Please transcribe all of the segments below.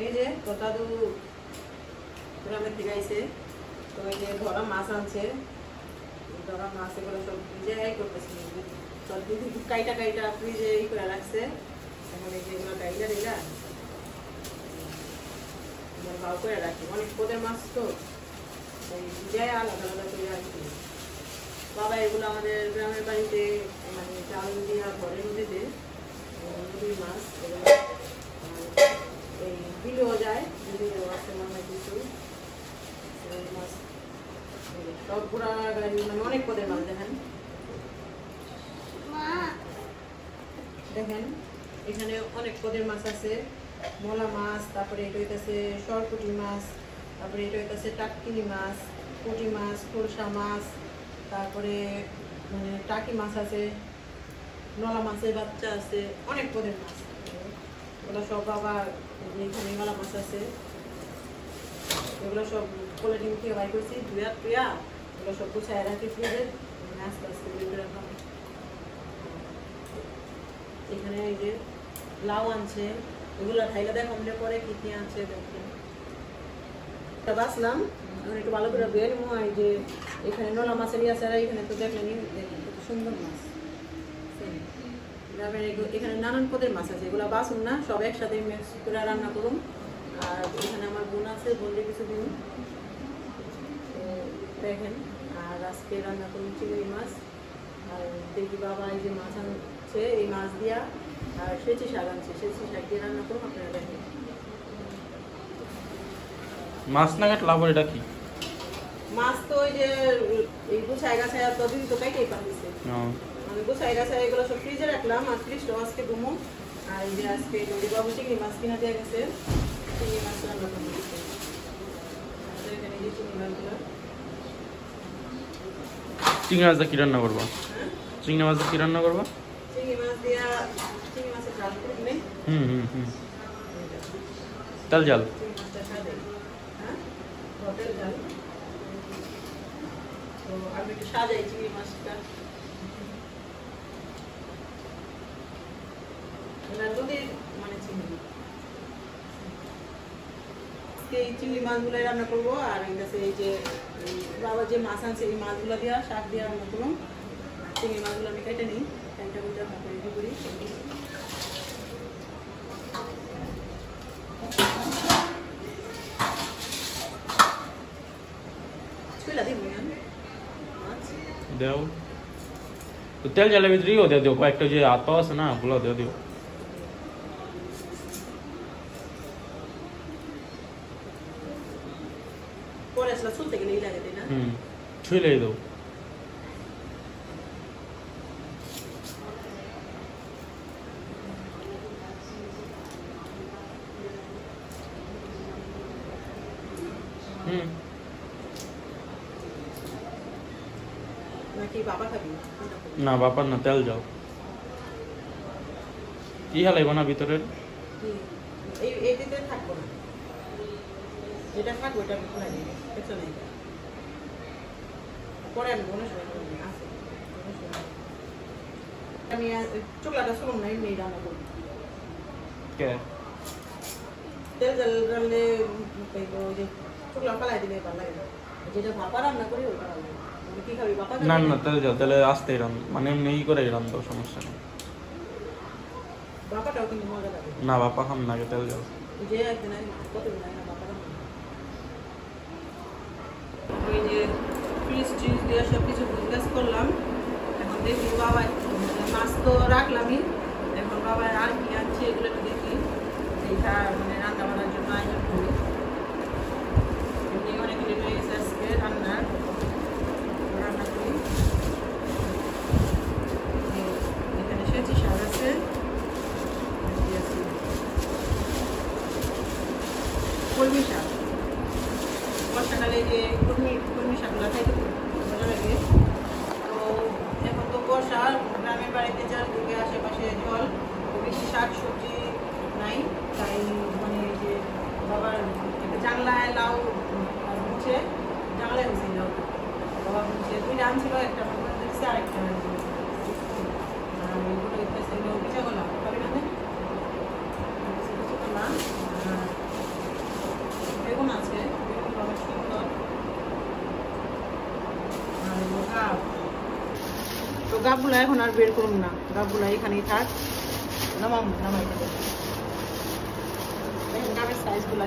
এই যে দাদু গ্রামের থেকে আইছে, তো এই যে ধরা মাছ আনছে, ধরা মাছ এগুলো সব ফ্রিজে করতেছে, সব কাইটা কাইটা ফ্রিজে করে রাখছে। এখন এই যে এগুলো কাইটা দিলা ভালো করে রাখি, অনেক পদের মাছ তো যায় আলাদা আলাদা করে রাখি। বাবা এগুলো আমাদের গ্রামের বাড়িতে মানে চাল দিয়া ঘরে নদীতে নদীর মাছ, এই বিলেও যায়, বিলেও আছে মনে হয় কিছু মাছ, সব পুরা গাড়ি মানে অনেক পদের মাছ। দেখেন দেখেন এখানে অনেক পদের মাছ আছে, মলা মাছ, তারপরে এটা হইতেছে সরপুটি মাছ, তারপরে এটা হইতেছে টাটকিনি মাছ, পুঁটি মাছ, খোলসা মাছ, তারপরে মানে টাকি মাছ আছে, নলা মাছের বাচ্চা আছে, অনেক পদের মাছ। ওগুলো সব আবার এখানে নলা মাছ আছে, এগুলো সব পোলেটিং থেকে বাই করছি ধুয়া টুয়া, এগুলো সব গুছায় রাখি ফ্রিজে, আস্তে আস্তে বের রাখলাম। এখানে এই যে লাউ আনছে, এগুলো খাইলে দেখ আমাদের পরে কি কি আনছে দেখেন। বাঁচলাম একটু ভালো করে ধুয়ে নিবো। এই যে এখানে নোলা মাছেরই আছে, আর এখানে তো দেখলেন দেখেন কত সুন্দর মাছ। এখানে নানান পদের মাছ আছে, এগুলো বাসুন না, সব একসাথে মিক্স করে রান্না করুন। আর এখানে আমার বোন আছে, বোনকে কিছু দিন দেখেন। আর আজকে রান্না করুন চিংড়ি মাছ, আর দেখি বাবা এই যে মাছ আনছে, এই মাছ দিয়া আর সেচি শাক আনছে, সেচি শাক দিয়ে রান্না করুন। আপনারা দেখেন মাছ না কাটলা পরে এটা কি মাছ, তো ওই যে এই গুছাই গাছাই তো দিদি তো কাইটাই পাঠিয়েছে, আমি গুছাই গাছাই এগুলো সব ফ্রিজে রাখলাম। আর ফ্রিজটাও আজকে ঘুমো। আর এই যে আজকে বাবু চিংড়ি মাছ কিনা দিয়ে গেছে, চিংড়ি মাছ রান্না করে দিচ্ছে। এখানে যে চিংড়ি মাছগুলো, চিংড়ি মাছ কি রান্না করবা? চিংড়ি মাছ কি রান্না করবা? চিংড়ি মাছ দিয়া চিংড়ি মাছের ঝাল করবে। তেল জাল হোটেল ঝাল, তো আমি একটু সাজাই চিংড়ি মাছটা। নদীর মানে চিংড়ি, এই চিংড়ি মাছগুলো রান্না করবো। আর এই যে বাবা যে মাছ আনছে, এই মাছগুলো দিয়া শাক দিয়ে রান্না করবো। চিংড়ি মাছগুলো আমি কেটে নিই, কাইটা বুঝা রেডি করি। দেও তো তেল জালের ভিতরেও দিয়ে দিও, কয়েকটা যে হাত পাওয়া আছে না ওগুলো দিয়ে দিও। ছুঁলে দাও। না বাপার না, তেল যাও। কি হালাইব না ভিতরে, আমি চোখলাটা শুনুন না, এমনি রান্না করবো। তেল জাল রান্নে চোখলা পালাই দিলে ভালো লাগে, যেটা ভাপা রান্না করি ওটা ভালো লাগে। কি খাবি বাপা? না না তেল যাও, তাহলে আস্তে রান, মানে এমনি করে রান্ধো, সমস্যা নেই। বাপাটাও কিন্তু মজা লাগে না, বাপা খাম না, তেল যাও। যে একদিন কতদিন আগে বাপা ওই যে ফ্রিজ ট্রিজ দিয়ে সব কিছু বিজনেস করলাম। এখন দেখি বাবা মাছ তো রাখলামই, এখন বাবা আর কি আনছে এগুলো একটু দেখি, এইটা মানে রান্না বান্নার জন্য আয়োজন করি। এমনি অনেক লেট হয়ে গেছে আজকে রান্না করি। এখানে সেচি শাক আছে, কলমি শাক, বর্ষাকালে যে কলমি শাকগুলো খাইতে মজা লাগে। তো এখন তো বর্ষা, গ্রামের বাড়িতে চারদিকে আশেপাশে জল, বেশি শাক সবজি নাই, তাই মানে যে বাবার একটা জানলায় লাউ বুঝছে, জানলায় হয়েছে লাউ, বাবা বুঝছে দুইটা আনছিল, একটা দেখছে আরেকটা পিঠা করলাম, খাবি না? গাবগুলা এখন আর বের করুন না, গাবগুলা এখানেই থাক। নামাই দেবো। গাবের সাইজগুলা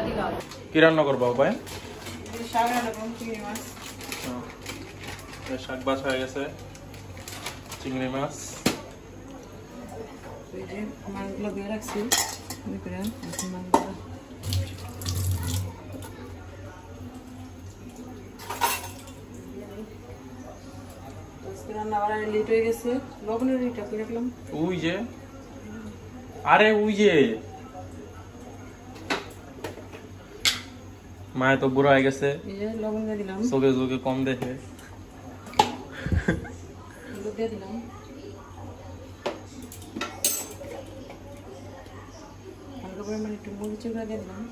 দিলাম। কি রান্না করবো ভাই? শাক রান্না করুন, চিংড়ি মাছ। শাক বাছা হয়ে গেছে, চিংড়ি মাছ। এই যে মাছগুলো দিয়ে রাখছি, রান্না করা লেট হয়ে গেছে। লবণের রেটটা করে রাখলাম। ওই যে, আরে ওই যে মায়ে তো বুড়ো হয়ে গেছে, এই যে লবণ দিয়ে দিলাম, চোখে চোখে কম দেখে। দিয়ে দিলাম। হালকা পরিমাণে একটু মরিচ গুঁড়া দিয়ে দিলাম।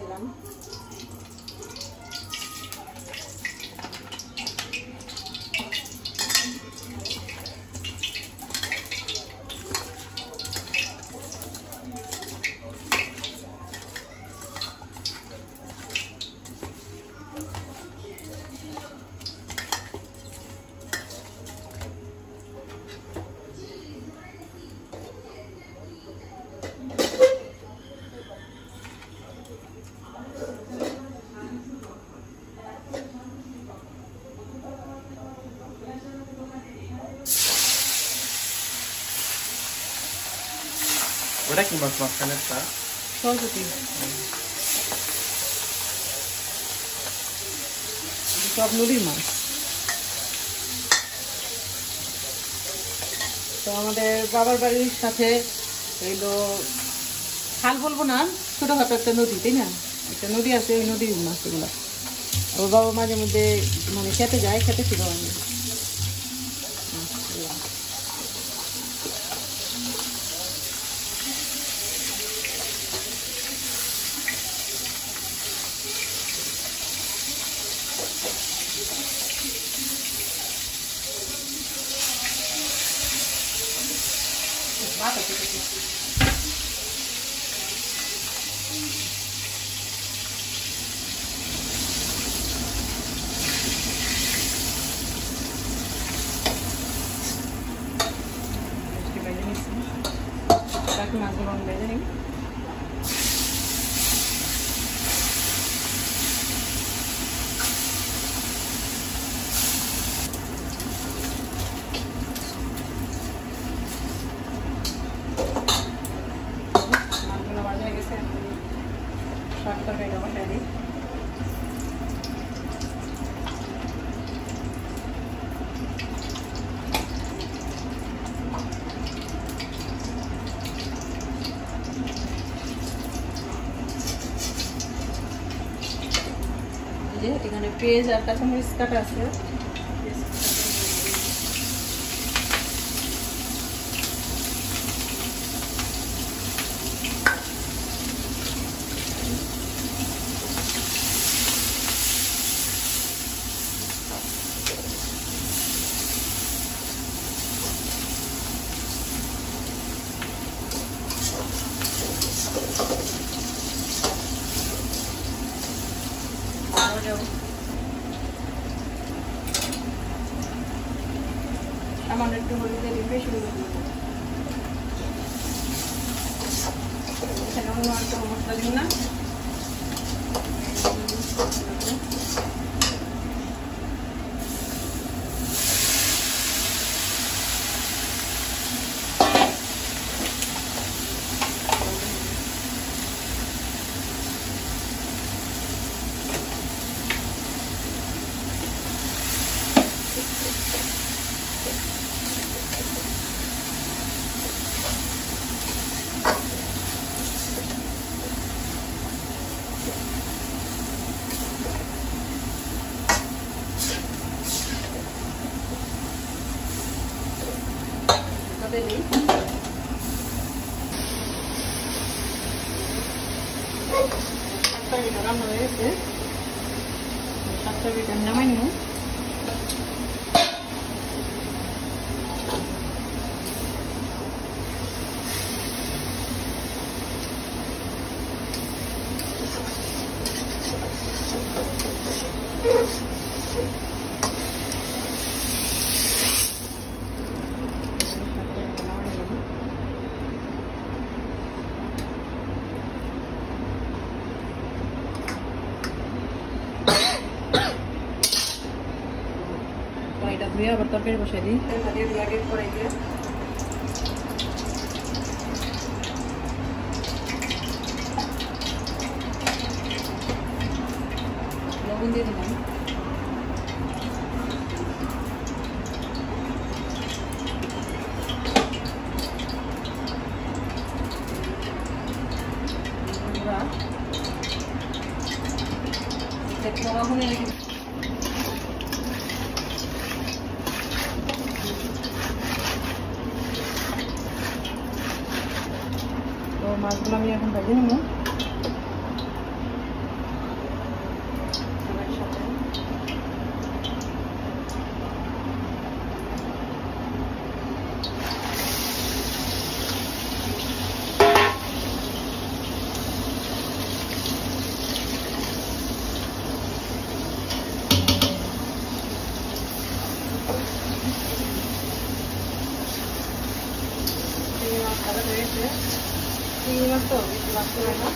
দিলাম ওটা কি মাছ? মাঝখানের টা সরস্বতী, সব নদীর মাছ। তো আমাদের বাবার বাড়ির সাথে এইলো খাল বলবো না, ছোটখাটো একটা নদী, তাই না? একটা নদী আছে, ওই নদীর মাছ এগুলো। ওর বাবা মাঝে মধ্যে মানে খেতে যায়, খেতে ছিল আমি। মাছগুলো বেজে নিই। মাছগুলো ভাজা হয়ে গেছে, শাক তরকারিটা বসাই দিই। এখানে পেঁয়াজ আর কাঁচামরিচ কাটা আছে। সামান্য একটু হলুদ দিয়ে দিন, বেশি হলুদ দেবো। এখানে অন্য একটা মশলা দিন না। দিই তরকারিটা রান্না হয়ে গেছে, শাক তরকারিটা নামাই নিব। এবার তরকারি বসিয়ে দিই। তেলটা দিয়ে দিই আগে কড়াইতে। লবণ দিয়ে দিলাম। তো মাছগুলো আমি এখন ভেজে নেব। চিংড়ি মাছ তো বেশি লাগতে হয় না।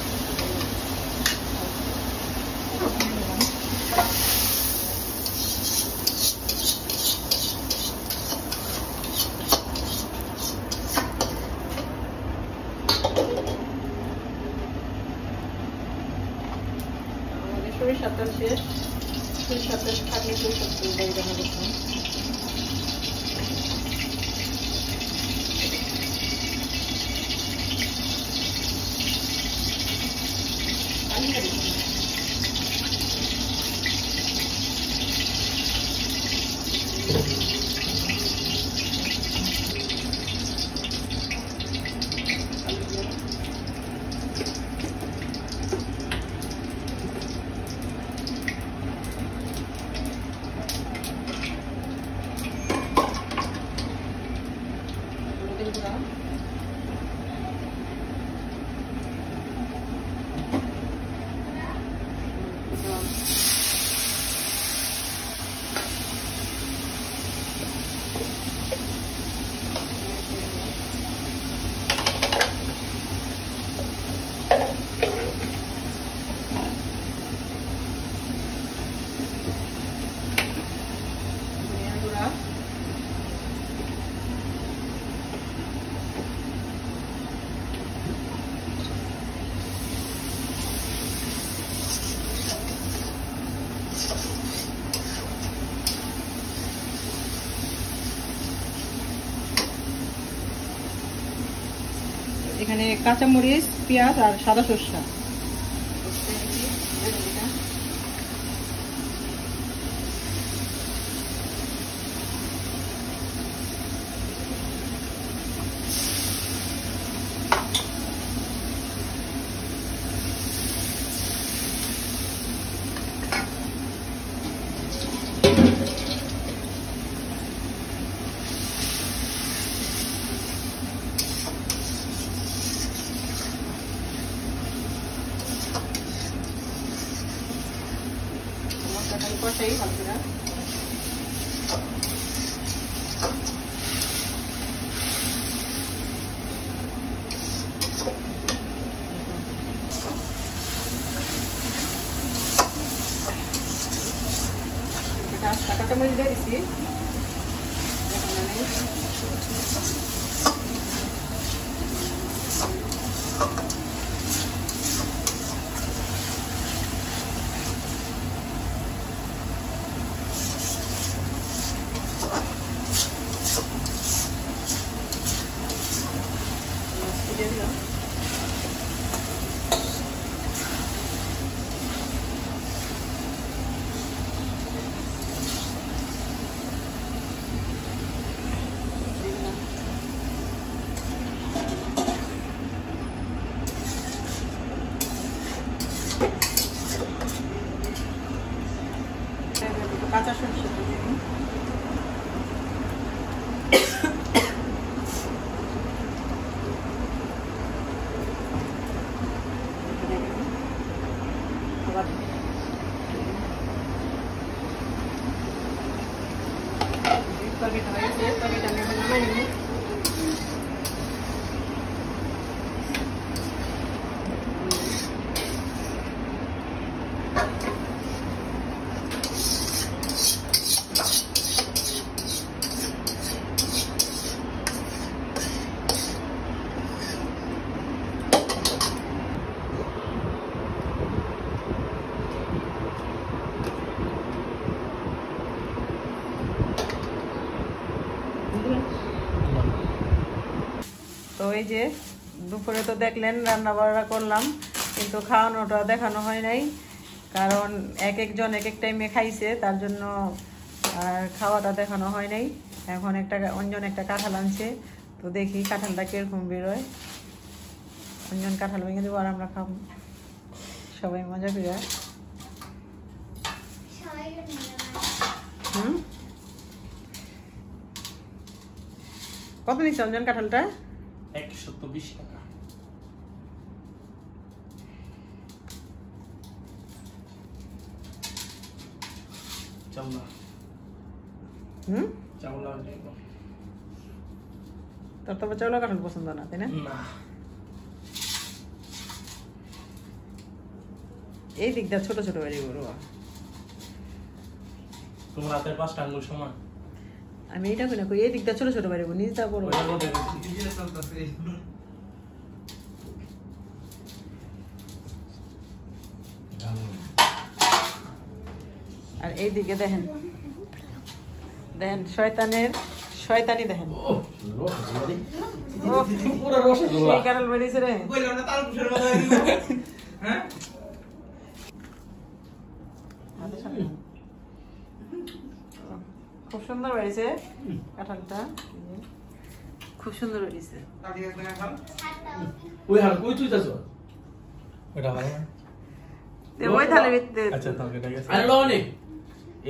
আমাদের সরিষার তেল শেষ। সরিষার তেল থাকলে সরিষার তেল দিয়ে রান্না করতাম। এখানে কাঁচামরিচ, পেঁয়াজ আর সাদা সরষা। কষাই ভালো করে। কাঁচামরিচ দিয়ে দিচ্ছি। কাঁচা সরষে তো এই যে দুপুরে তো দেখলেন রান্না বান্না করলাম, কিন্তু খাওয়ানোটা দেখানো হয় নাই, কারণ এক একজন এক এক টাইমে খাইছে, তার জন্য আর খাওয়াটা দেখানো হয় নাই। এখন অঞ্জন একটা কাঁঠাল আনছে, তো দেখি কাঁঠালটা কিরকম বেরোয়। অঞ্জন কাঁঠাল ভেঙে দেবো আর আমরা খাবো সবাই মজা করে। কত নিচ্ছে অঞ্জন কাঁঠালটা? 120 টাকা। চাওলা চাওলা তোর তো চাওলা কাঁঠাল পছন্দ না, তাই না? এই দিকটা ছোট ছোট বাড়ি বড়। তোমার হাতের 5টা আঙ্গুল সমান। আমি এটা কই না, কই এই দিকটা ছোট ছোট বাড়ি নিজটা বড়। আর এই দিকে দেখেন দেখেন শয়তানি দেখেন। সেই কাঁঠাল বেরিয়েছে রে। খুব সুন্দর বেরিয়েছে কাঁঠালটা, খুব সুন্দর বেরিয়েছে। ওই থালে ভিতরে আচ্ছা তাহলে ঠিক আছে। আরে লওনি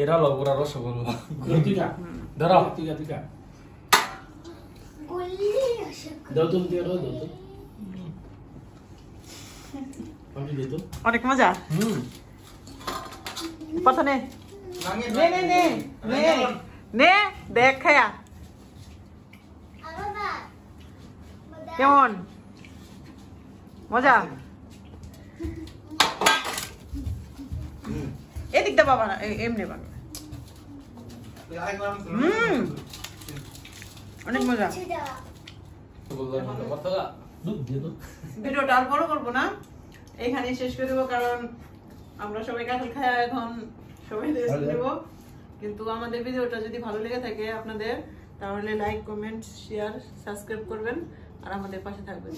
এরা লগরা রসগোল্লা গুটিকা ধরো টিকা টিকা দাও তুমি দিয়ে দাও দাও আমি দিয়ে দাও। অনেক মজা। কথা নে নে নে নে নে নে দেখ খায়া কেমন মজা। এদিকটা বাবা না, এমনি বাবা। অনেক মজা। ভিডিওটা আর বড় করবো না, এখানে শেষ করে দেবো, কারণ আমরা সবাই কাঁঠাল খায়া এখন সবাই রেস্ট নেব। কিন্তু আমাদের ভিডিওটা যদি ভালো লেগে থাকে আপনাদের, তাহলে লাইক কমেন্ট শেয়ার সাবস্ক্রাইব করবেন আর আমাদের পাশে থাকবেন।